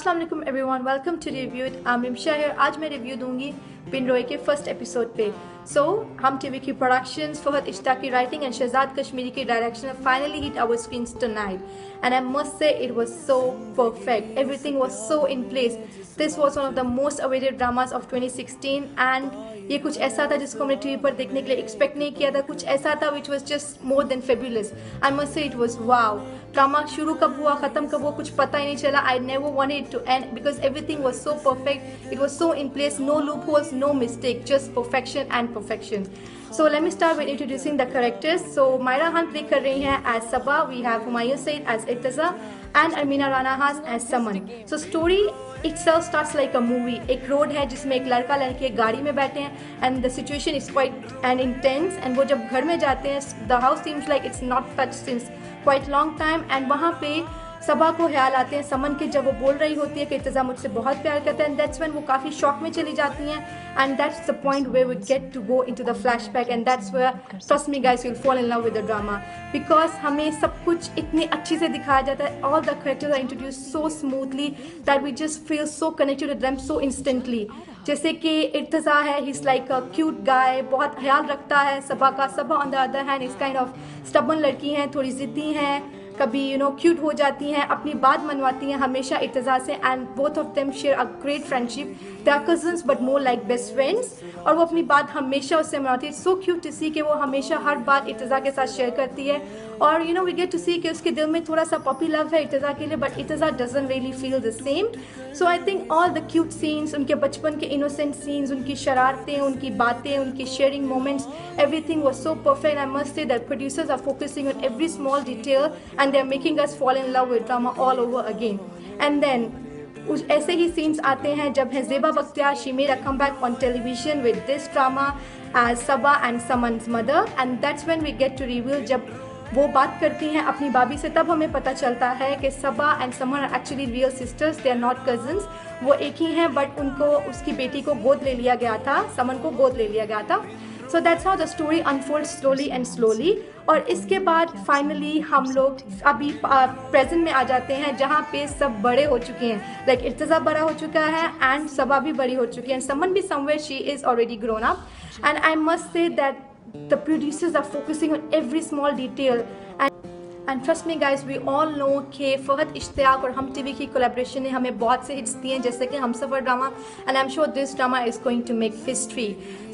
अस्सलाम वालेकुम everyone, welcome to review it. I am Rimsha here. आज मैं रिव्यू दूंगी पिन रॉय के फर्स्ट एपिसोड पे। हम टीवी की प्रोडक्शंस, फहद इश्ताक की राइटिंग एंड शहजाद कश्मीरी की direction finally hit our screens tonight and I must say it was so perfect. Everything was so in place. This was one of the most awaited dramas of 2016 and ये कुछ ऐसा था जिसको हमने TV पर देखने के लिए एक्सपेक्ट नहीं किया था। कुछ ऐसा था which was just more than fabulous. I must say it was wow. Drama शुरू कब हुआ, खत्म कब हुआ, कुछ पता ही नहीं चला। I never wanted it to end because everything was so perfect. It was so in place, no loopholes, no mistake, just perfection and perfection. So let me start with introducing the characters. So Myra Khan play कर रही हैं as Sabah, we have Humayun Saeed as Irtaza and Armina Rana Has as Saman. So story itself starts like a movie. एक road है जिसमें एक लड़का लड़की एक गाड़ी में बैठे हैं and the situation is quite and intense and वो जब घर में जाते हैं the house seems like it's not touched since quite long time and वहाँ पे सबा को ख्याल आते हैं समन के जब वो बोल रही होती है कि इर्तज़ा मुझसे बहुत प्यार करता है एंड दैट्स व्हेन वो काफ़ी शॉक में चली जाती हैं and that's the point where we get to go into the flashback and that's where trust me guys you will fall in love with the drama because हमें सब कुछ इतनी अच्छी से दिखाया जाता है। All the characters are introduce so smoothly that we just feel so connected with them so instantly. जैसे कि इर्तज़ा है, he is like a cute guy, बहुत ख्याल रखता है सबा का। Saba on the other hand is kind of stubborn लड़की हैं, थोड़ी ज़िद्दी हैं, कभी क्यूट हो जाती हैं, अपनी बात मनवाती हैं हमेशा इर्तज़ा से and both of them share a great friendship. They are cousins but more like best friends और वो अपनी बात हमेशा उससे मनवाती है। सो क्यूट टू सी कि वो हमेशा हर बात इर्तज़ा के साथ शेयर करती है और वी गेट टू सी कि उसके दिल में थोड़ा सा पपी लव है इर्तज़ा के लिए but Irtaza doesn't really feel the same. So I think all the cute scenes, उनके बचपन के इनोसेंट सीन्स, उनकी शरारतें, उनकी बातें, उनकी sharing moments, everything was so perfect. I must say that producers are focusing on every small detail and they are making us fall in love with drama all over again. And then ऐसे ही scenes आते हैं जब है Zeba Bakhtiyar, she made a comeback on television with this drama as Sabah and Saman's mother and that's when we get to reveal जब वो बात करती हैं अपनी भाभी से तब हमें पता चलता है कि Saba and Saman are actually real sisters, they are not cousins. वो एक ही हैं बट उनको उसकी बेटी को गोद ले लिया गया था, समन को गोद ले लिया गया था। So that's how the story unfold slowly and slowly. और इसके बाद फाइनली हम लोग अभी प्रेजेंट में आ जाते हैं जहाँ पे सब बड़े हो चुके हैं। लाइक इर्तज़ा बड़ा हो चुका है एंड सबा भी बड़ी हो चुकी है एंड समन भी somewhere she is already grown up and I must say that the producers are focusing on every small detail and trust me guys, we all know कि फहद इश्तियाक और हम टीवी की कोलैबोरेशन ने हमें बहुत से हिट्स दिए हैं जैसे कि Humsafar drama and I am sure this drama is going to make history.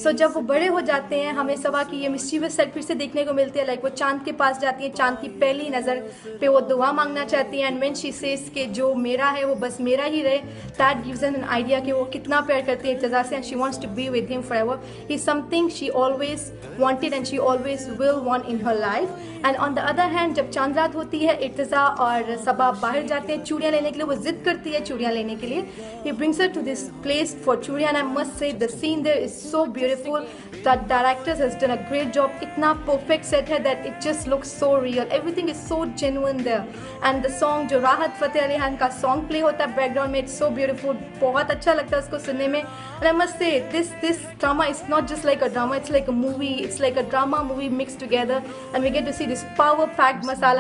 So जब वो बड़े हो जाते हैं हमें सबा की ये मिस्चीवियस साइड फिर से देखने को मिलती है। लाइक वो चांद के पास जाती है, चांद की पहली नज़र पे वो दुआ मांगना चाहती हैं एंड व्हेन शी सेज कि जो मेरा है वो बस मेरा ही रहे, दैट गिव्स एन आइडिया कि वो कितना प्यार करती है इर्तज़ा से and she wants to be with him forever. He is something she always wanted and she always will want in her life. And on the other hand जब चांद रात होती है इर्तज़ा और सबा बाहर जाते हैं चूड़ियाँ लेने के लिए, वो जिद करती है चूड़ियाँ लेने के लिए। He brings her to this place for चूड़ियाँ and I must say the scene there is so beautiful. The directors has done a great job. इतना परफेक्ट सेट है that it just looks so real, everything is so genuine there and the song जो राहत फ़तेह अली खान का song play होता है background में, it's so beautiful, बहुत अच्छा लगता है उसको सुनने में। And I must say this drama is not just like a drama, it's like a movie, it's like a drama movie mix together and we get to see this power packed masala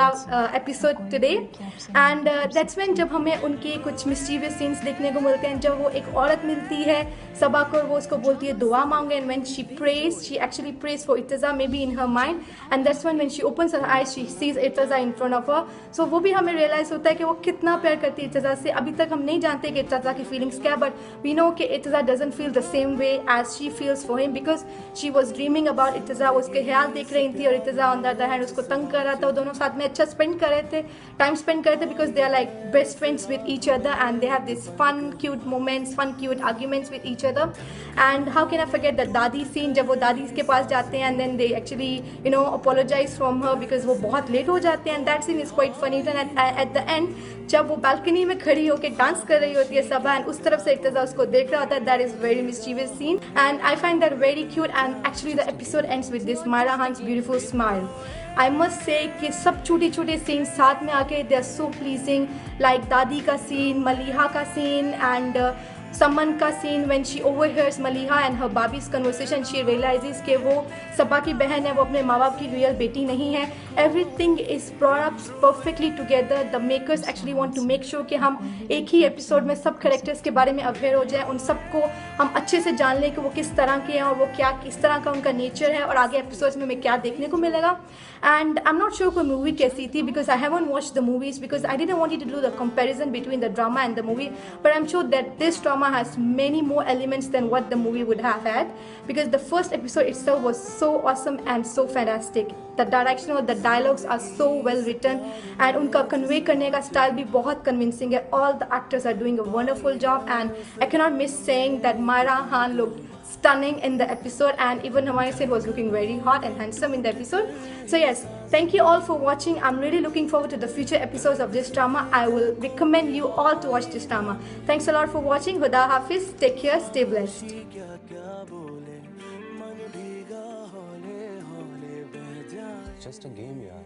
episode today and that's when जब हमें उनके कुछ mischievous scenes देखने को मिलते हैं। जब वो एक औरत मिलती है सबा को, वो उसको बोलती है दुआ मांगे and when she prays, she actually prays for Irtaza may be in her mind and that's when she opens her eyes she sees Irtaza in front of her. So वो भी हमें रियलाइज होता है कि वो कितना प्यार करती है इर्तज़ा से। अभी तक हम नहीं जानते कि इर्तज़ा की फीलिंग्स क्या, बट वी नो कि Irtaza doesn't feel the same way as she feels for him because she was dreaming about Irtaza. वो उसके ख्याल देख रही थी और Irtaza on the other hand उसको तंग कर रहा था। वो दोनों साथ में अच्छा स्पेंड कर रहे थे, टाइम स्पेंड करते because they are like best friends with each other and they have this fun cute moments, fun cute arguments with each other. And how can I forget the दादी scene जब वो दादी के पास जाते हैं and then they actually apologize from her because वो बहुत late हो जाते हैं and that scene is quite funny. Then at the end जब वो बालकनी में खड़ी होकर डांस कर रही होती है सबा एंड उस तरफ से इर्तज़ा उसको देख रहा होता है, that is very mischievous scene and I find that very cute and actually the episode ends with this Myra Khan's beautiful smile. I must say कि सब छोटे छोटे सीन साथ में आके they are so pleasing, like दादी का scene, Maliha का सीन एंड समन का scene when she overhears Maliha and her बाबीज कन्वर्सेशन, शी रियलाइजेस कि वो सबा की बहन है, वो अपने माँ बाप की रियल बेटी नहीं है. Everything is brought up perfectly together. The makers actually want to make sure कि हम एक ही एपिसोड में सब कैरेक्टर्स के बारे में अवेयर हो जाए, उन सबको हम अच्छे से जान लें कि वो किस तरह के हैं और वो क्या किस तरह का उनका नेचर है और आगे एपिसोड्स में हमें क्या देखने को मिलेगा. And I am not sure कोई मूवी कैसी थी because I haven't watched the movies because I didn't want to do the comparison between the drama and the movie, but I'm sure that this drama has many more elements than what the movie would have had, because the first episode itself was so awesome and so fantastic. The direction or the dialogues are so well written and उनका convey करने का style भी बहुत convincing है. All the actors are doing a wonderful job and I cannot miss saying that Myra Han looked stunning in the episode and even Hermione Sid was looking very hot and handsome in the episode. So yes, thank you all for watching. I'm really looking forward to the future episodes of this drama. I will recommend you all to watch this drama. Thanks a lot for watching. Huda Hafiz. Take care. Stay blessed. Just a game, yaar.